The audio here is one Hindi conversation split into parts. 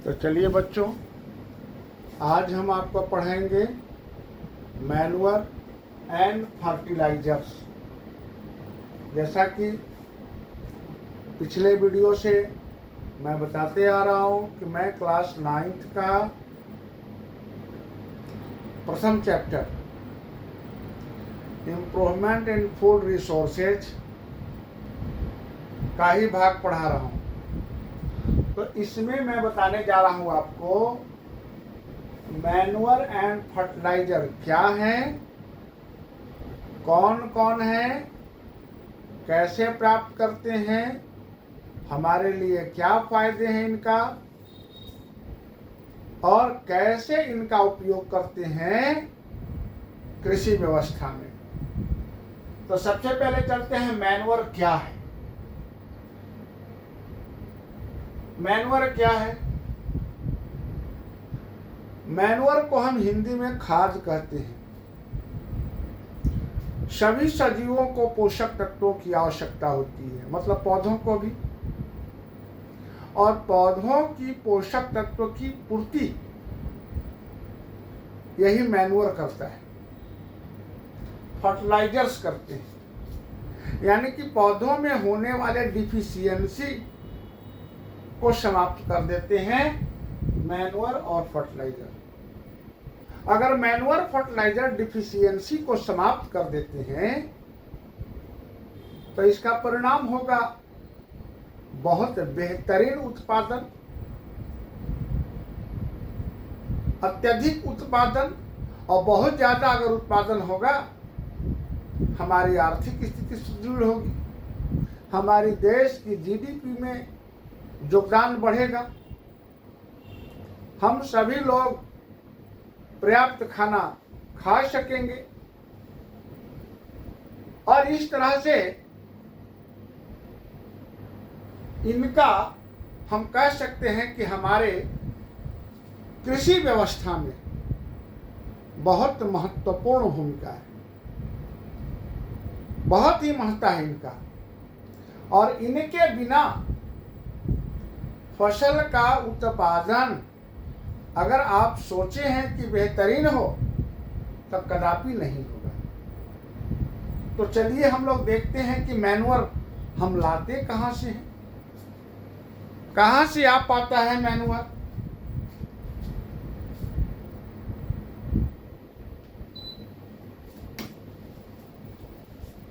तो चलिए बच्चों, आज हम आपको पढ़ाएंगे मैन्योर एंड फर्टिलाइजर्स। जैसा कि पिछले वीडियो से मैं बताते आ रहा हूँ कि मैं क्लास 9th का प्रथम chapter improvement in food resources का ही भाग पढ़ा रहा हूँ। तो इसमें मैं बताने जा रहा हूँ आपको मैन्योर एंड फर्टिलाइजर क्या है, कौन कौन है, कैसे प्राप्त करते हैं, हमारे लिए क्या फायदे हैं इनका और कैसे इनका उपयोग करते हैं कृषि व्यवस्था में। तो सबसे पहले चलते हैं मैन्योर क्या है। मैन्योर क्या है? मैन्योर को हम हिंदी में खाद कहते हैं। सभी सजीवों को पोषक तत्वों की आवश्यकता होती है, मतलब पौधों को भी, और पौधों की पोषक तत्व की पूर्ति यही मैन्योर करता है। फर्टिलाइजर्स करते हैं, यानी कि पौधों में होने वाले डिफिशियंसी को समाप्त कर देते हैं मैन्योर और फर्टिलाइजर। अगर मैन्योर फर्टिलाइजर डिफिशियंसी को समाप्त कर देते हैं तो इसका परिणाम होगा बहुत बेहतरीन उत्पादन, अत्यधिक उत्पादन, और बहुत ज्यादा अगर उत्पादन होगा हमारी आर्थिक स्थिति सुदृढ़ होगी, हमारी देश की जीडीपी में योगदान बढ़ेगा, हम सभी लोग पर्याप्त खाना खा सकेंगे और इस तरह से इनका हम कह सकते हैं कि हमारे कृषि व्यवस्था में बहुत महत्वपूर्ण भूमिका है, बहुत ही महत्व है इनका। और इनके बिना फसल का उत्पादन अगर आप सोचे हैं कि बेहतरीन हो तो कदापि नहीं होगा। तो चलिए हम लोग देखते हैं कि मैन्योर हम लाते कहाँ से हैं, कहाँ से आ पाता है मैन्योर।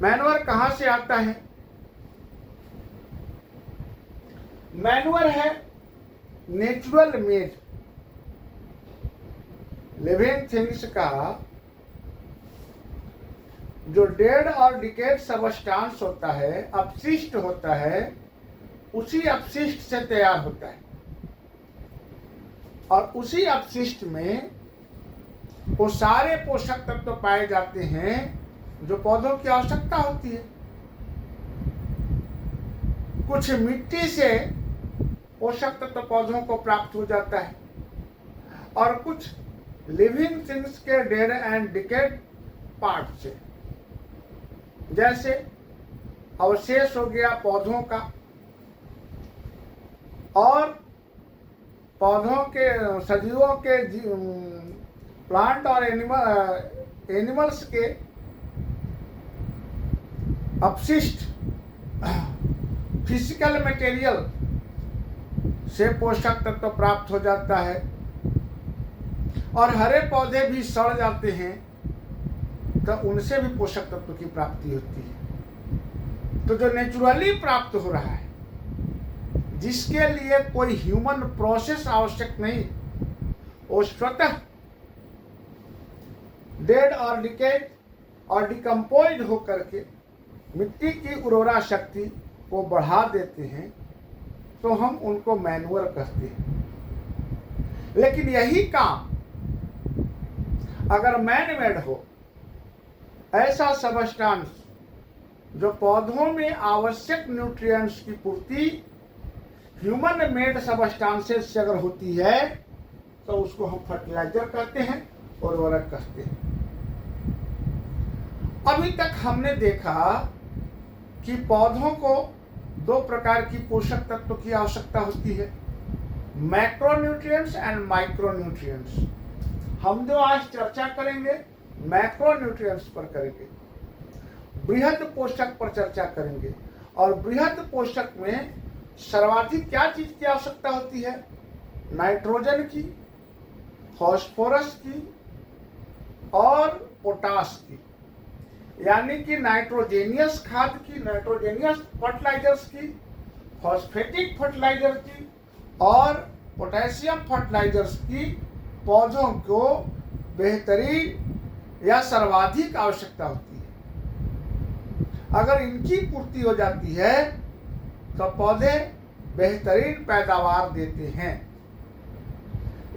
मैन्योर कहाँ से आता है? मैन्योर है नेचुरल मेड लिविंग थिंग्स का जो डेड और डिकेड सबस्टांस होता है, अपशिष्ट होता है, उसी अपशिष्ट से तैयार होता है। और उसी अपशिष्ट में वो सारे पोषक तत्व पाए जाते हैं जो पौधों की आवश्यकता होती है। कुछ मिट्टी से पोषक तत्व पौधों को प्राप्त हो जाता है और कुछ लिविंग थिंग्स के डेड एंड डिकेड पार्ट से, जैसे अवशेष हो गया पौधों का, और पौधों के सजीवों के प्लांट और एनिमल्स के अपशिष्ट फिजिकल मटेरियल से पोषक तत्व प्राप्त हो जाता है। और हरे पौधे भी सड़ जाते हैं तो उनसे भी पोषक तत्व की प्राप्ति होती है। तो जो नेचुरली प्राप्त हो रहा है, जिसके लिए कोई ह्यूमन प्रोसेस आवश्यक नहीं, वो स्वतः डेड और डिकेड और डिकम्पोज होकर के मिट्टी की उर्वरा शक्ति को बढ़ा देते हैं, तो हम उनको मैन्योर कहते हैं। लेकिन यही काम अगर मैन मेड हो, ऐसा सबस्टांस जो पौधों में आवश्यक न्यूट्रिएंट्स की पूर्ति ह्यूमन मेड सबस्टांसेस से अगर होती है तो उसको हम फर्टिलाइजर कहते हैं, उर्वरक कहते हैं। अभी तक हमने देखा कि पौधों को दो प्रकार की पोषक तत्व की आवश्यकता होती है। Macronutrients and micronutrients. हम जो आज चर्चा करेंगे मैक्रोन्यूट्रिएंट्स पर करेंगे, बृहद पोषक पर चर्चा करेंगे। और बृहद पोषक में सर्वाधिक क्या चीज की आवश्यकता होती है? नाइट्रोजन की, फास्फोरस की और पोटास की, यानी कि नाइट्रोजेनियस खाद की, नाइट्रोजेनियस फर्टिलाइजर्स की, फॉस्फेटिक फर्टिलाइजर की और पोटेशियम फर्टिलाइजर्स की पौधों को बेहतरीन या सर्वाधिक आवश्यकता होती है। अगर इनकी पूर्ति हो जाती है तो पौधे बेहतरीन पैदावार देते हैं।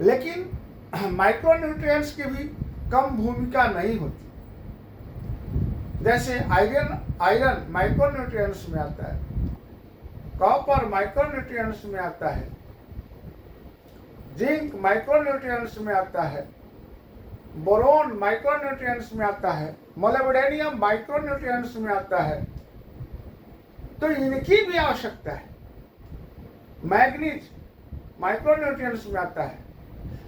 लेकिन माइक्रोन्यूट्रिएंट्स की भी कम भूमिका नहीं होती। जैसे आयरन माइक्रोन्यूट्रिएंट्स में आता है, कॉपर माइक्रोन्यूट्रिएंट्स में आता है, जिंक माइक्रोन्यूट्रिएंट्स में आता है, बोरोन माइक्रोन्यूट्रिएंट्स में आता है, मोलिब्डेनम माइक्रोन्यूट्रिएंट्स में आता है। तो इनकी भी आवश्यकता है। मैग्नीज माइक्रोन्यूट्रिएंट्स में आता है,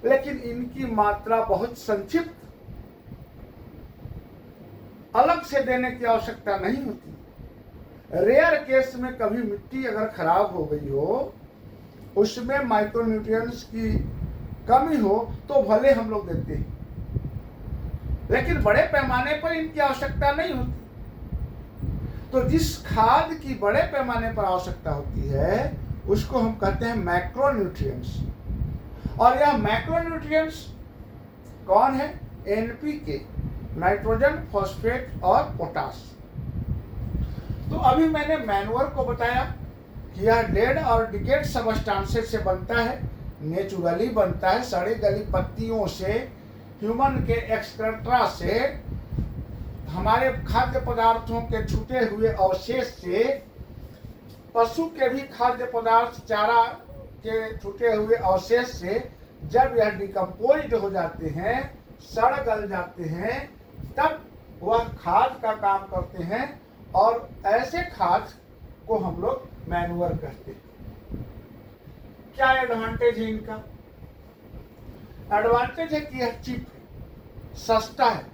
लेकिन इनकी मात्रा बहुत संक्षिप्त, अलग से देने की आवश्यकता नहीं होती। रेयर केस में कभी मिट्टी अगर खराब हो गई हो, उसमें माइक्रोन्यूट्रिएंट्स की कमी हो तो भले हम लोग देते हैं, लेकिन बड़े पैमाने पर इनकी आवश्यकता नहीं होती। तो जिस खाद की बड़े पैमाने पर आवश्यकता होती है उसको हम कहते हैं मैक्रोन्यूट्रिएंट्स। और यह मैक्रोन्यूट्रिएंट्स कौन है? एनपीके, नाइट्रोजन, फॉस्फेट और पोटास। तो अभी मैंने मैन्योर को बताया कि यह डेड और डिकेड सबस्टांसेस से बनता है, नेचुरली बनता है, सड़ी गली पत्तियों से, ह्यूमन के एक्सक्रेट्रा से, हमारे खाद्य पदार्थों के छूटे हुए अवशेष से, पशु के भी खाद्य पदार्थ चारा के छूटे हुए अवशेष से जब यह डिकम्पोज्ड हो जाते हैं, सड़ गल जाते हैं, तब वह खाद का काम करते हैं। और ऐसे खाद को हम लोग मैन्योर कहते हैं। क्या एडवांटेज है इनका? एडवांटेज है कि यह चीप है, सस्ता है,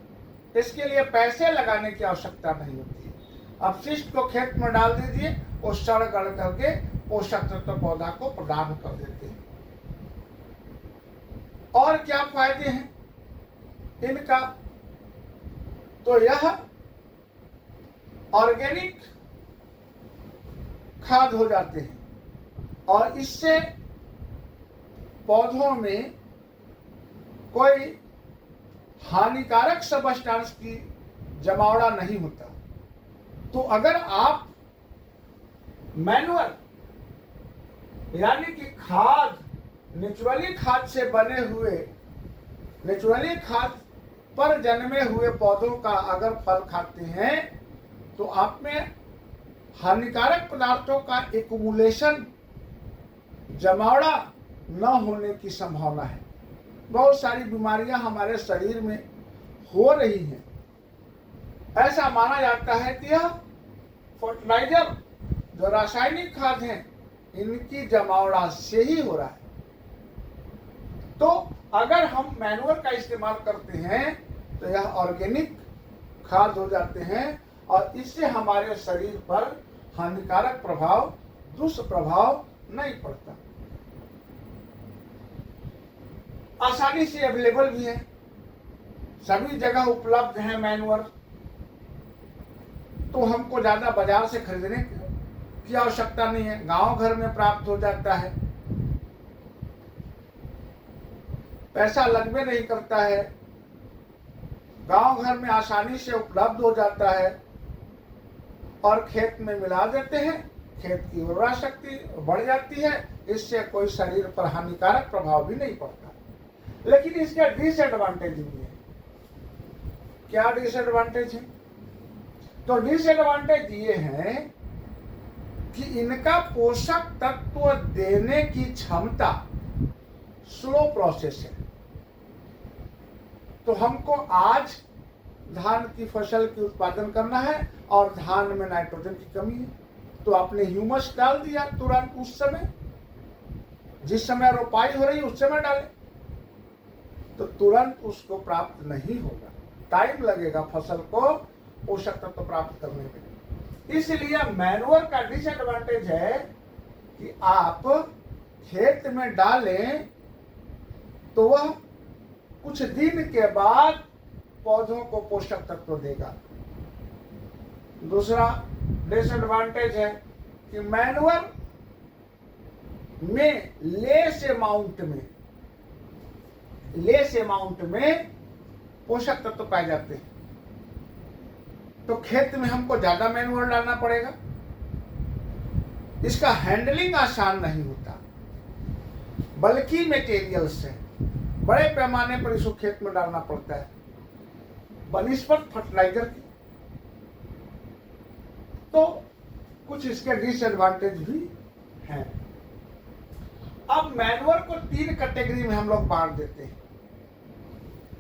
इसके लिए पैसे लगाने की आवश्यकता नहीं होती है। अपशिष्ट को खेत में डाल दीजिए, वो सड़ गल करके पोषक तत्व पौधा को प्रदान कर देते हैं। और क्या फायदे हैं इनका? तो यह ऑर्गेनिक खाद हो जाते हैं और इससे पौधों में कोई हानिकारक सबस्टांस की जमावड़ा नहीं होता। तो अगर आप मैन्युअल यानी कि खाद, नेचुरली खाद से बने हुए, नेचुरली खाद पर जन्मे हुए पौधों का अगर फल खाते हैं तो आप में हानिकारक पदार्थों का एक्युमुलेशन, जमावड़ा न होने की संभावना है। बहुत सारी बीमारियां हमारे शरीर में हो रही हैं। ऐसा माना जाता है कि यह फर्टिलाइजर, जो रासायनिक खाद हैं, इनकी जमावड़ा से ही हो रहा है। तो अगर हम मैन्योर का इस्तेमाल करते हैं तो यह ऑर्गेनिक खाद हो जाते हैं और इससे हमारे शरीर पर हानिकारक प्रभाव, दुष्प्रभाव नहीं पड़ता। आसानी से अवेलेबल भी है, सभी जगह उपलब्ध है मैन्योर। तो हमको ज्यादा बाजार से खरीदने की आवश्यकता नहीं है, गांव घर में प्राप्त हो जाता है, पैसा लगभग नहीं करता है, गांव घर में आसानी से उपलब्ध हो जाता है और खेत में मिला देते हैं, खेत की उर्वरा शक्ति बढ़ जाती है, इससे कोई शरीर पर हानिकारक प्रभाव भी नहीं पड़ता। लेकिन इसके डिसएडवांटेज भी है। क्या डिसएडवांटेज है? तो डिसएडवांटेज ये है कि इनका पोषक तत्व देने की क्षमता स्लो प्रोसेस है। तो हमको आज धान की फसल की उत्पादन करना है और धान में नाइट्रोजन की कमी है, तो आपने ह्यूमस डाल दिया तुरंत उस समय, जिस समय रोपाई हो रही है उस समय डालें, तो तुरंत उसको प्राप्त नहीं होगा, टाइम लगेगा फसल को पोषक तत्व प्राप्त करने में। इसलिए मैन्योर का डिसएडवांटेज है कि आप खेत में डालें तो वह कुछ दिन के बाद पौधों को पोषक तत्व देगा। दूसरा डिसएडवांटेज है कि मैन्योर में लेस अमाउंट में पोषक तत्व पाए जाते हैं, तो खेत में हमको ज्यादा मैन्योर डालना पड़ेगा, इसका हैंडलिंग आसान नहीं होता, बल्कि मटेरियल से बड़े पैमाने पर इसको खेत में डालना पड़ता है बनिस्पत फर्टिलाइजर की। तो कुछ इसके डिसएडवांटेज भी हैं। अब मैन्योर को 3 कैटेगरी में हम लोग बांट देते हैं।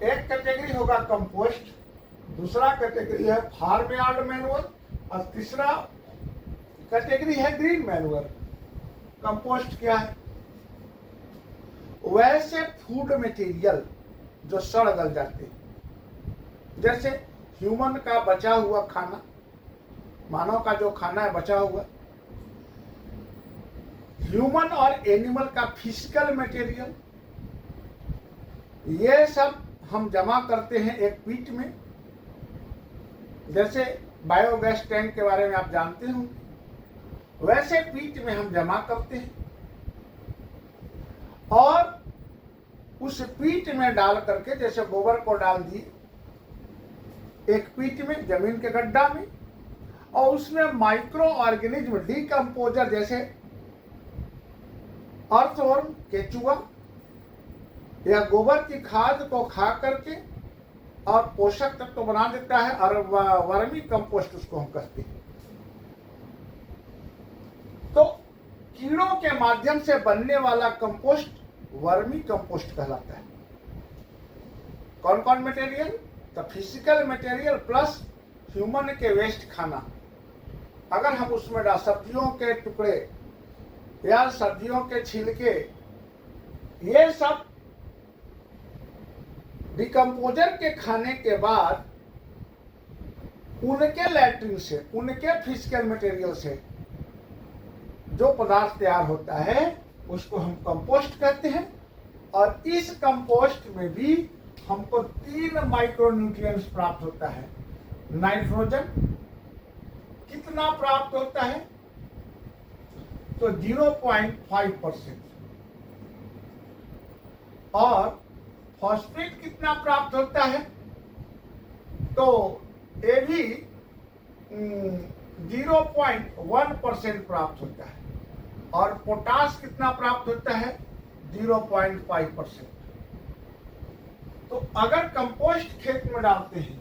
एक कैटेगरी होगा कंपोस्ट, दूसरा कैटेगरी है फार्म यार्ड मैन्योर और तीसरा कैटेगरी है ग्रीन मैन्योर। कंपोस्ट क्या है? वैसे फूड मटेरियल जो सड़ गल जाते हैं, जैसे ह्यूमन का बचा हुआ खाना, मानव का जो खाना है बचा हुआ, ह्यूमन और एनिमल का फिजिकल मटेरियल, ये सब हम जमा करते हैं एक पीट में। जैसे बायोगैस टैंक के बारे में आप जानते होंगे, वैसे पीट में हम जमा करते हैं और उस पीट में डाल करके, जैसे गोबर को डाल दिए एक पीट में जमीन के गड्ढा में, और उसमें माइक्रो ऑर्गेनिज्म डिकम्पोजर जैसे अर्थवर्म, केचुआ या गोबर की खाद को खा करके और पोषक तत्व तो बना देता है, और वर्मी कंपोस्ट उसको हम कहते हैं। तो कीड़ों के माध्यम से बनने वाला कंपोस्ट वर्मी कंपोस्ट कहलाता है। कौन कौन मटेरियल? तो फिजिकल मटेरियल प्लस ह्यूमन के वेस्ट खाना, अगर हम उसमें डाल सब्जियों के टुकड़े या सब्जियों के छिलके, ये सब डिकम्पोजर के खाने के बाद उनके लैट्रिन से, उनके फिजिकल मटेरियल से जो पदार्थ तैयार होता है उसको हम कंपोस्ट कहते हैं। और इस कंपोस्ट में भी हमको 3 माइक्रोन्यूट्रिएंट्स प्राप्त होता है। नाइट्रोजन कितना प्राप्त होता है? तो 0.5%। और फॉस्फेट कितना प्राप्त होता है? तो ये भी 0.1% प्राप्त होता है। और पोटास कितना प्राप्त होता है? 0.5%। तो अगर कंपोस्ट खेत में डालते हैं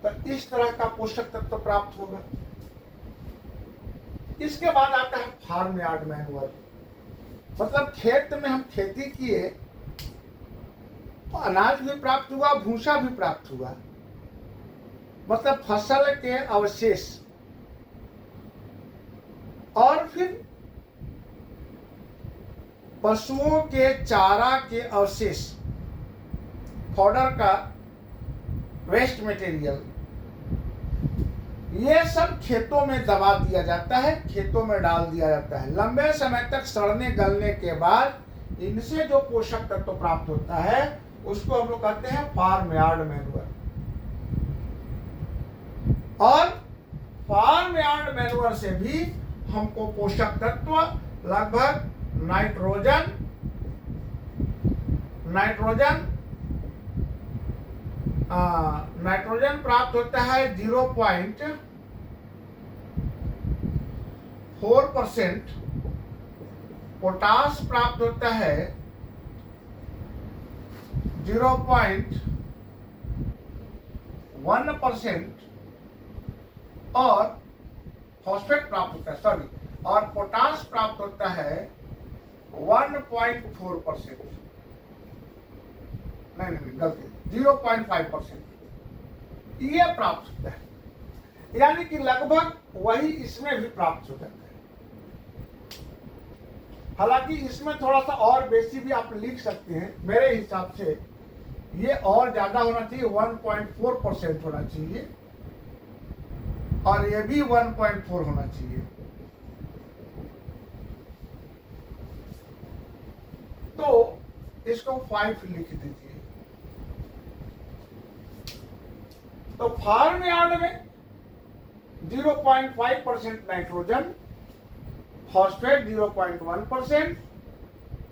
तो इस तरह का पोषक तत्व प्राप्त होगा। इसके बाद आता है फार्म यार्ड मैन्योर, मतलब खेत में हम खेती किए तो अनाज भी प्राप्त हुआ, भूसा भी प्राप्त हुआ, मतलब फसल के अवशेष, और फिर पशुओं के चारा के अवशेष, फॉडर का वेस्ट मटेरियल, ये सब खेतों में दबा दिया जाता है, खेतों में डाल दिया जाता है। लंबे समय तक सड़ने गलने के बाद इनसे जो पोषक तत्व प्राप्त होता है उसको हम लोग कहते हैं फार्म यार्ड मैन्योर। और फार्म यार्ड मैन्योर से भी हमको पोषक तत्व लगभग नाइट्रोजन प्राप्त होता है 0.4%, पोटास प्राप्त होता है 0.1%, और फॉस्फेट प्राप्त होता है, और पोटास प्राप्त होता है 1.4%, नहीं गलती, 0.5%, ये प्राप्त होता है। यानी कि लगभग वही इसमें भी प्राप्त हो जाता है। हालांकि इसमें थोड़ा सा और बेसी भी आप लिख सकते हैं, मेरे हिसाब से ये और ज्यादा होना चाहिए, 1.4% होना चाहिए, और ये भी 1.4 होना चाहिए। तो इसको 5 लिख दीजिए। तो फार्म यार्ड में 0.5% नाइट्रोजन, फॉस्फेट 0.1%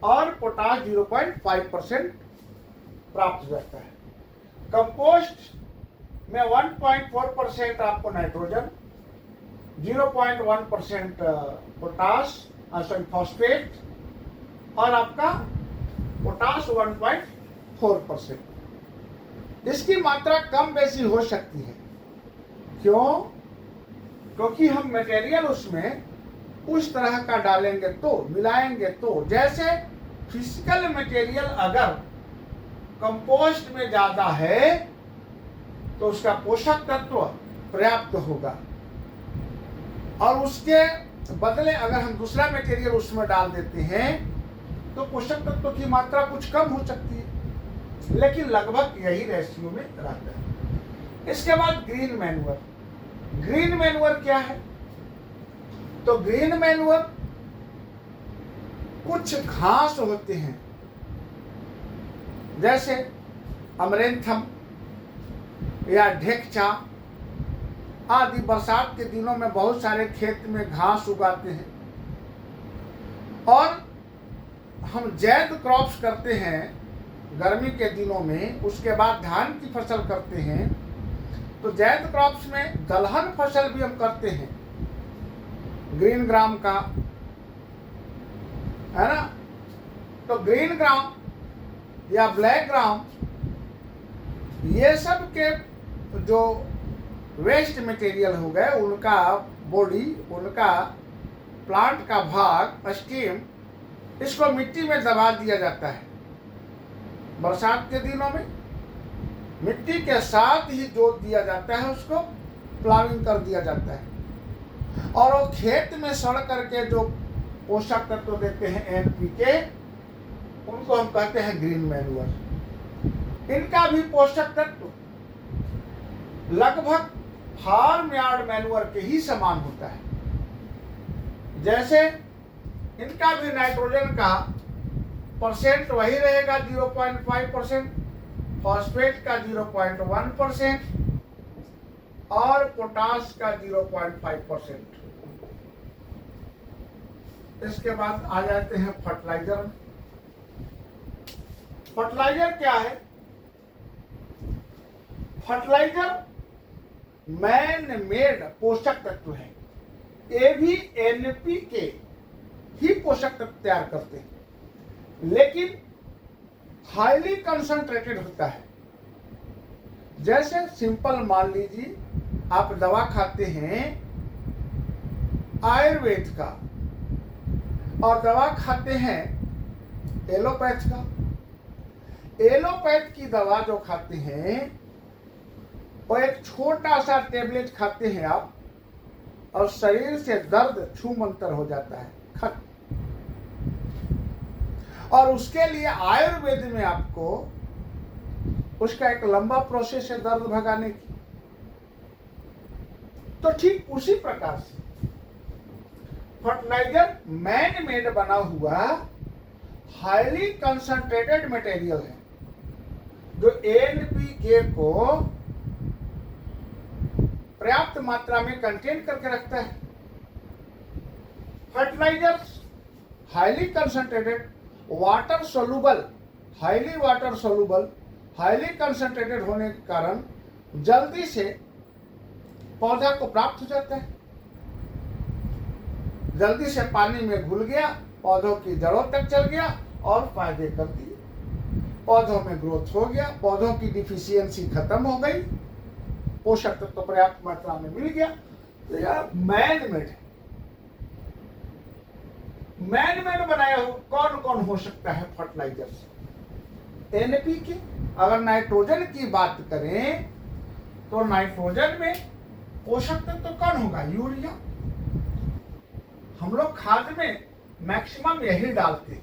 और पोटाश 0.5% प्राप्त हो जाता है। कंपोस्ट में 1.4% आपको नाइट्रोजन, 0.1% पोटाश सॉरी फॉस्फेट, और आपका पोटाश 1.4%। इसकी मात्रा कम बेसी हो सकती है। क्यों? क्योंकि हम मटेरियल उसमें उस तरह का डालेंगे तो, मिलाएंगे तो, जैसे फिजिकल मटेरियल अगर कंपोस्ट में ज्यादा है तो उसका पोषक तत्व पर्याप्त होगा, और उसके बदले अगर हम दूसरा मटेरियल उसमें डाल देते हैं तो पोषक तत्व की मात्रा कुछ कम हो सकती है, लेकिन लगभग यही रेशियो में रहता है। इसके बाद ग्रीन मैन्युअर। ग्रीन मैन्युअर क्या है? तो ग्रीन मैन्युअर कुछ घास होते हैं, जैसे अमरेंथम या ढेकचा आदि, बरसात के दिनों में बहुत सारे खेत में घास उगाते हैं, और हम जैद क्रॉप्स करते हैं गर्मी के दिनों में, उसके बाद धान की फसल करते हैं। तो जैद क्रॉप्स में दलहन फसल भी हम करते हैं, ग्रीन ग्राम का, है ना। तो ग्रीन ग्राम या ब्लैक ग्राम, ये सब के जो वेस्ट मटेरियल हो गए, उनका बॉडी, उनका प्लांट का भाग, स्टीम, इसको मिट्टी में दबा दिया जाता है। बरसात के दिनों में मिट्टी के साथ ही जोत दिया जाता है, उसको प्लाविंग कर दिया जाता है, और वो खेत में सड़ करके जो पोषक तत्व देते हैं एनपीके, उनको हम कहते हैं ग्रीन मैन्युअर। इनका भी पोषक तत्व लगभग फार्म यार्ड मैन्युअर के ही समान होता है। जैसे इनका भी नाइट्रोजन का परसेंट वही रहेगा 0.5%, फॉस्फेट का 0.1% और पोटाश का 0.5%। इसके बाद आ जाते हैं फर्टिलाइजर में। फर्टिलाइजर क्या है? फर्टिलाइजर मैन मेड पोषक तत्व है। ये भी एनपीके ही पोषक तत्व तैयार करते हैं, लेकिन हाईली कंसंट्रेटेड होता है। जैसे सिंपल मान लीजिए आप दवा खाते हैं आयुर्वेद का, और दवा खाते हैं एलोपैथ का। एलोपैथ की दवा जो खाते हैं वो एक छोटा सा टेबलेट खाते हैं आप, और शरीर से दर्द छूमंतर हो जाता है, खत्म। और उसके लिए आयुर्वेद में आपको उसका एक लंबा प्रोसेस है दर्द भगाने की। तो ठीक उसी प्रकार से फर्टिलाइजर मैन मेड बना हुआ हाईली कंसंट्रेटेड मटेरियल है, जो एनपीके को पर्याप्त मात्रा में कंटेन करके रखता है। Fertilisers highly concentrated, water soluble, highly water soluble, highly concentrated होने के कारण जल्दी से पौधा को प्राप्त हो जाता है। जल्दी से पानी में घुल गया, पौधों की जड़ों तक चल गया और फायदे कर दिए। पौधों में ग्रोथ हो गया, पौधों की डिफिशियंसी खत्म हो गई, पोषक तत्व पर्याप्त मात्रा में मिल गया। तो यह मैन मेड है। मैन मेड बनाया हो कौन कौन हो सकता है फर्टिलाइजर से? एनपीके। अगर नाइट्रोजन की बात करें तो नाइट्रोजन में पोषक तत्व कौन होगा? यूरिया। हम लोग खाद में मैक्सिमम यही डालते हैं,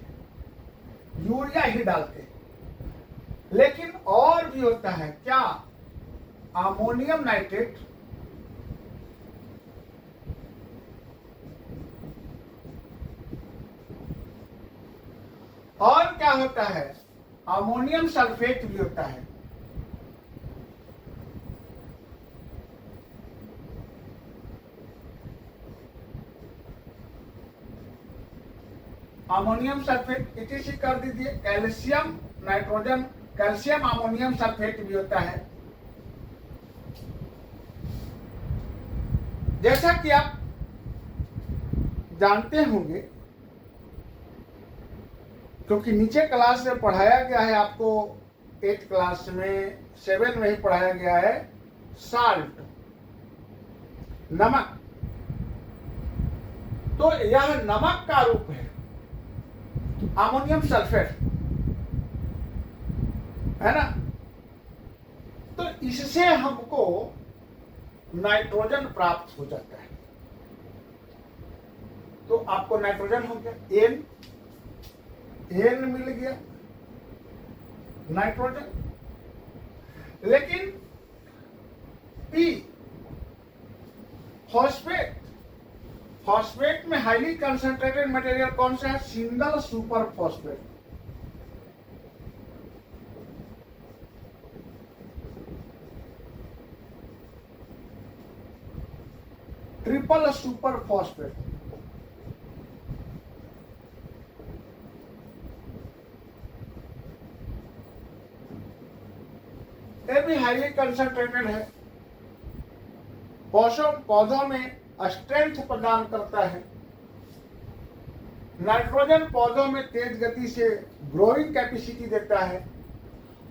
यूरिया ही डालते हैं। लेकिन और भी होता है क्या, अमोनियम नाइट्रेट, और क्या होता है, अमोनियम सल्फेट भी होता है। अमोनियम सल्फेट इटिसी कर दीजिए, calcium nitrogen, calcium ammonium sulphate भी होता है। जैसा कि आप जानते होंगे, क्योंकि नीचे क्लास में पढ़ाया गया है आपको, 8 क्लास में 7 में ही पढ़ाया गया है, साल्ट, नमक। तो यह नमक का रूप है, अमोनियम सल्फेट, है ना। तो इससे हमको नाइट्रोजन प्राप्त हो जाता है। तो आपको नाइट्रोजन हो गया, एन मिल गया नाइट्रोजन। लेकिन पी, फॉस्फेट, फॉस्फेट में हाईली कंसंट्रेटेड मटेरियल कौन सा है, single super phosphate. Triple super phosphate, ये भी हाईली कंसंट्रेटेड है। पौधों में स्ट्रेंथ प्रदान करता है। नाइट्रोजन पौधों में तेज गति से ग्रोइंग कैपेसिटी देता है।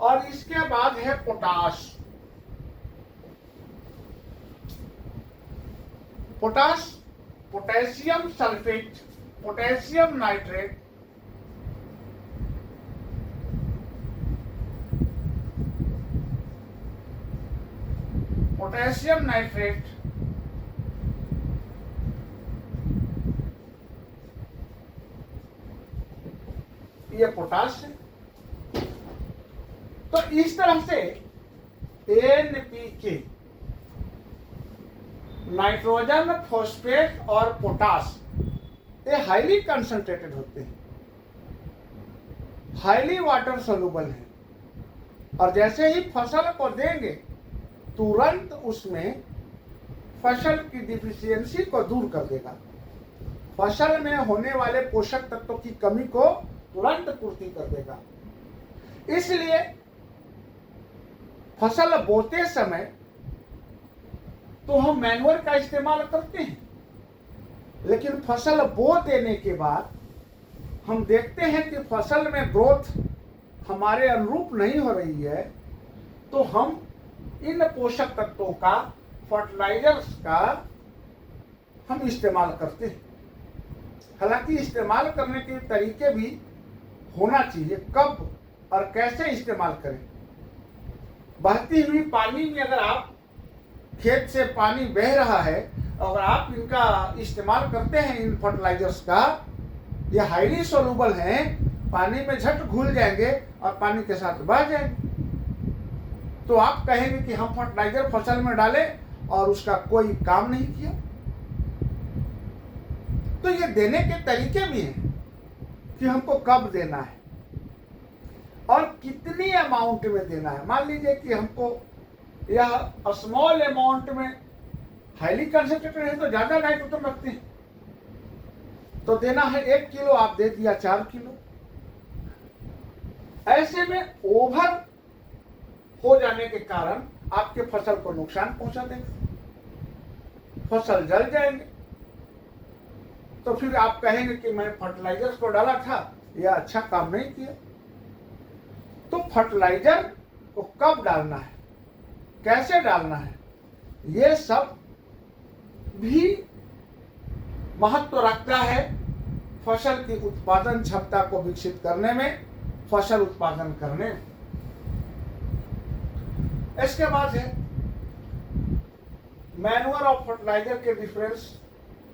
और इसके बाद है potash. Potash, potassium sulphate, potassium nitrate, potassium nitrate, ये पोटाश है। तो इस तरह से एनपीके, नाइट्रोजन, फॉस्फेट और पोटाश, ये हाईली कंसंट्रेटेड होते हैं, हाईली वाटर सोल्यूबल है। और जैसे ही फसल को देंगे तुरंत उसमें फसल की डिफिशियंसी को दूर कर देगा, फसल में होने वाले पोषक तत्वों की कमी को तुरंत पूर्ति कर देगा। इसलिए फसल बोते समय तो हम मैन्योर का इस्तेमाल करते हैं, लेकिन फसल बो देने के बाद हम देखते हैं कि फसल में ग्रोथ हमारे अनुरूप नहीं हो रही है, तो हम इन पोषक तत्वों का, फर्टिलाइजर्स का हम इस्तेमाल करते हैं। हालांकि इस्तेमाल करने के तरीके भी होना चाहिए, कब और कैसे इस्तेमाल करें। बहती हुई पानी में अगर आप, खेत से पानी बह रहा है और आप इनका इस्तेमाल करते हैं, इन फर्टिलाइजर्स का, ये हाईली सोल्यूबल हैं, पानी में झट घुल जाएंगे और पानी के साथ बह जाएंगे। तो आप कहेंगे कि हम फर्टिलाइजर फसल में डालें और उसका कोई काम नहीं किया। तो ये देने के तरीके भी हैं कि हमको कब देना है और कितनी अमाउंट में देना है। मान लीजिए कि हमको यह स्मॉल अमाउंट में हाईली कंसंट्रेटेड है तो ज्यादा नाइट्रोजन रखते हैं, तो देना है 1 किलो, आप दे दिया 4 किलो। ऐसे में ओवर हो जाने के कारण आपके फसल को नुकसान पहुंचा देगा, फसल जल जाएंगे। तो फिर आप कहेंगे कि मैं फर्टिलाइजर्स को डाला था, यह अच्छा काम नहीं किया। तो फर्टिलाइजर को कब डालना है, कैसे डालना है, ये सब भी महत्व रखता है फसल की उत्पादन क्षमता को विकसित करने में, फसल उत्पादन करने में। इसके बाद है मैन्योर और फर्टिलाइजर के डिफरेंस।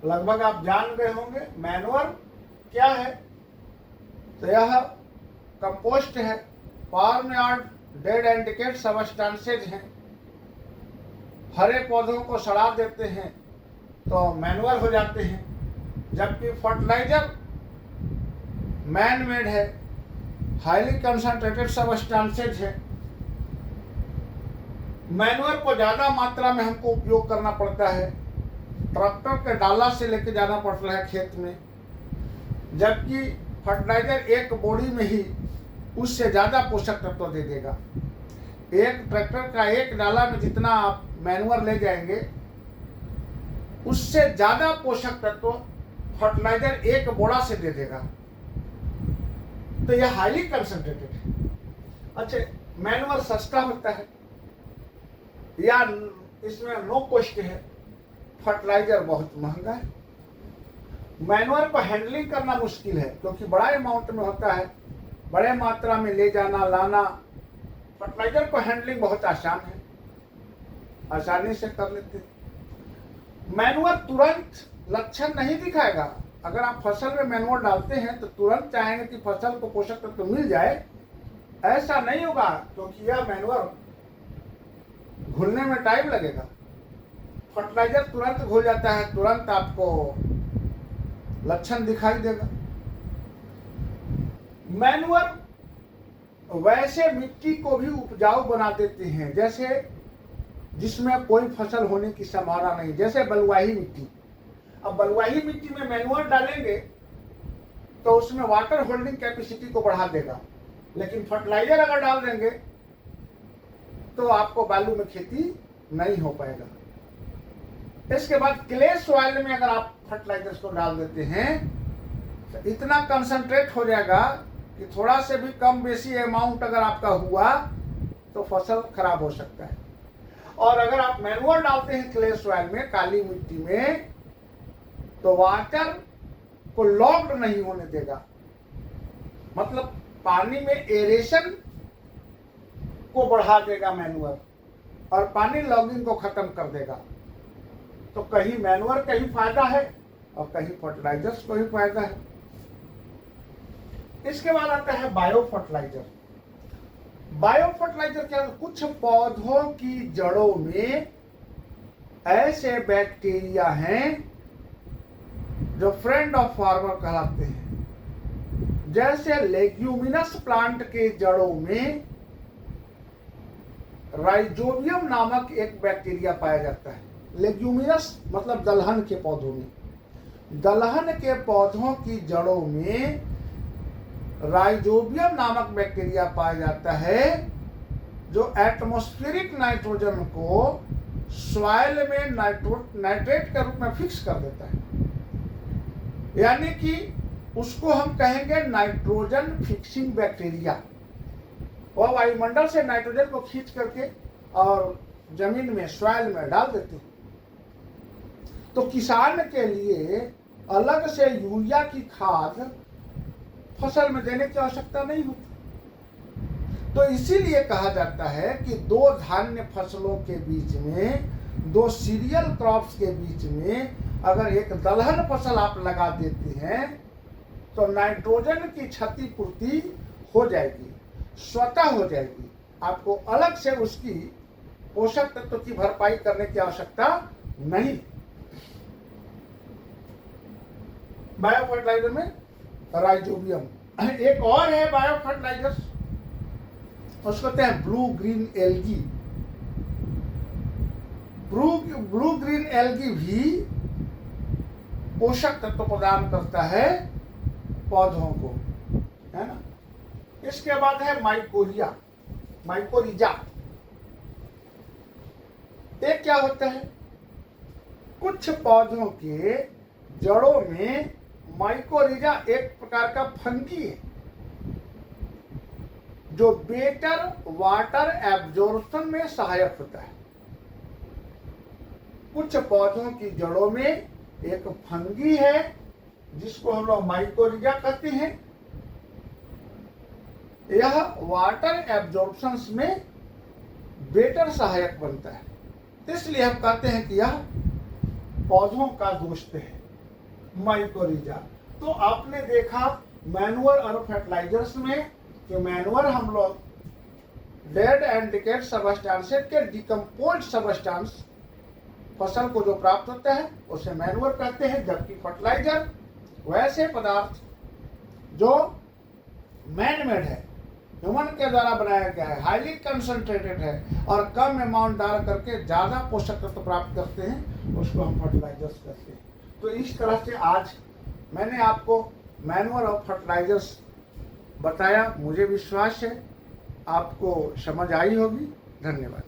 लगभग आप जान गए होंगे। मैन्योर क्या है? तो यह कंपोस्ट है, farm yard dead and decayed substances हैं। हरे पौधों को सड़ा देते हैं तो मैनुअल हो जाते हैं, जबकि फर्टिलाइजर मैन मेड है, हाईली कंसंट्रेटेड सबस्टेंसेज है। मैनुअल को ज़्यादा मात्रा में हमको उपयोग करना पड़ता है, ट्रैक्टर के डाला से लेके जाना पड़ता है खेत में, जबकि फर्टिलाइजर एक बोरी में ही उससे ज़्यादा पोषक तत्व दे देगा। एक ट्रैक्टर का एक डाला में जितना आप मैनुअल ले जाएंगे, उससे ज़्यादा पोषक तत्व फर्टिलाइजर एक बोरा से दे देगा। तो यह हाईली कंसंट्रेटेड है। अच्छा, मैनुअल सस्ता होता है या इसमें नो कॉस्ट है, फर्टिलाइजर बहुत महंगा है। मैनुअल को हैंडलिंग करना मुश्किल है क्योंकि बड़ा अमाउंट में होता है, बड़े मात्रा में ले जाना लाना। फर्टिलाइजर को हैंडलिंग बहुत आसान है, आसानी से कर लेते हैं। मैनुअल तुरंत लक्षण नहीं दिखाएगा। अगर आप फसल में मैनुअल डालते हैं तो तुरंत चाहेंगे कि फसल को पोषक तत्व मिल जाए, ऐसा नहीं होगा क्योंकि यह मैनुअल घुलने में टाइम लगेगा। फर्टिलाइजर तुरंत घुल जाता है, तुरंत आपको लक्षण दिखाई देगा। मैनुअल वैसे मिट्टी को भी उपजाऊ बना देते हैं जैसे जिसमें कोई फसल होने की संभावना नहीं, जैसे बलुआही मिट्टी। अब बलुआही मिट्टी में मैनुअल डालेंगे तो उसमें वाटर होल्डिंग कैपेसिटी को बढ़ा देगा, लेकिन फर्टिलाइजर अगर डाल देंगे तो आपको बालू में खेती नहीं हो पाएगा। इसके बाद क्ले सॉइल में अगर आप फर्टिलाइजर्स को डाल देते हैं तो इतना कंसंट्रेट हो जाएगा कि थोड़ा से भी कम बेसी अमाउंट अगर आपका हुआ तो फसल खराब हो सकता है। और अगर आप मैनुअल डालते हैं क्ले सॉइल में, काली मिट्टी में, तो वाटर को लॉक्ड नहीं होने देगा, मतलब पानी में एरेशन को बढ़ा देगा मैनुअल, और पानी लॉगिंग को खत्म कर देगा। तो कहीं मैनुअल का ही फायदा है और कहीं फर्टिलाइजर्स को ही फायदा है। इसके बाद आता है बायो फर्टिलाइजर। बायो फर्टिलाइजर क्या? कुछ पौधों की जड़ों में ऐसे बैक्टीरिया हैं जो फ्रेंड ऑफ फार्मर कहलाते हैं। जैसे लेग्यूमिनस प्लांट के जड़ों में राइजोबियम नामक एक बैक्टीरिया पाया जाता है। लेग्यूमिनस मतलब दलहन के पौधों में, दलहन के पौधों की जड़ों में राइजोबियम नामक बैक्टीरिया पाया जाता है जो एटमॉस्फेरिक नाइट्रोजन को सॉइल में नाइट्रेट के रूप में फिक्स कर देता है। यानी कि उसको हम कहेंगे नाइट्रोजन फिक्सिंग बैक्टीरिया। वह वायुमंडल से नाइट्रोजन को खींच करके और जमीन में सॉइल में डाल देते हैं। तो किसान के लिए अलग से यूरिया की खाद फसल में देने की आवश्यकता नहीं होती। तो इसीलिए कहा जाता है कि दो धान्य फसलों के बीच में, दो सीरियल क्रॉप्स के बीच में अगर एक दलहन फसल आप लगा देते हैं तो नाइट्रोजन की क्षतिपूर्ति हो जाएगी, स्वतः हो जाएगी। आपको अलग से उसकी पोषक तत्व की भरपाई करने की आवश्यकता नहीं। बायो फर्टिलाइजर में राइजोबियम, एक और है बायो फर्टिलाइजर, उसको कहते हैं blue green algae. Blue green algae भी पोषक तत्व प्रदान करता है पौधों को, है ना। इसके बाद है माइकोरिया, माइकोरिजा। ये क्या होता है? कुछ पौधों के जड़ों में माइकोरिजा एक प्रकार का फंगी है जो बेटर वाटर एब्जॉर्प्शन में सहायक होता है। कुछ पौधों की जड़ों में एक फंगी है जिसको हम लोग माइकोरिजा कहते हैं। यह वाटर एब्जॉर्प्शन में बेटर सहायक बनता है, इसलिए हम कहते हैं कि यह पौधों का दोस्त है माइकोरिजा। तो आपने देखा मैनुअल और फर्टिलाइजर्स में कि मैनुअल हम लोग डेड एंड डिकेड सबस्टेंस के डिकम्पोज सबस्टेंस फसल को जो प्राप्त होता है उसे मैनुअल कहते हैं, जबकि फर्टिलाइजर वैसे पदार्थ जो मैन मेड है, ह्यूमन के द्वारा बनाया गया है, हाईली कंसंट्रेटेड है और कम अमाउंट डाल करके ज़्यादा पोषक तत्व प्राप्त करते हैं, उसको हम फर्टिलाइजर्स कहते हैं। तो इस तरह से आज मैंने आपको मैनुअल ऑफ फर्टिलाइजर्स बताया। मुझे विश्वास है आपको समझ आई होगी। धन्यवाद।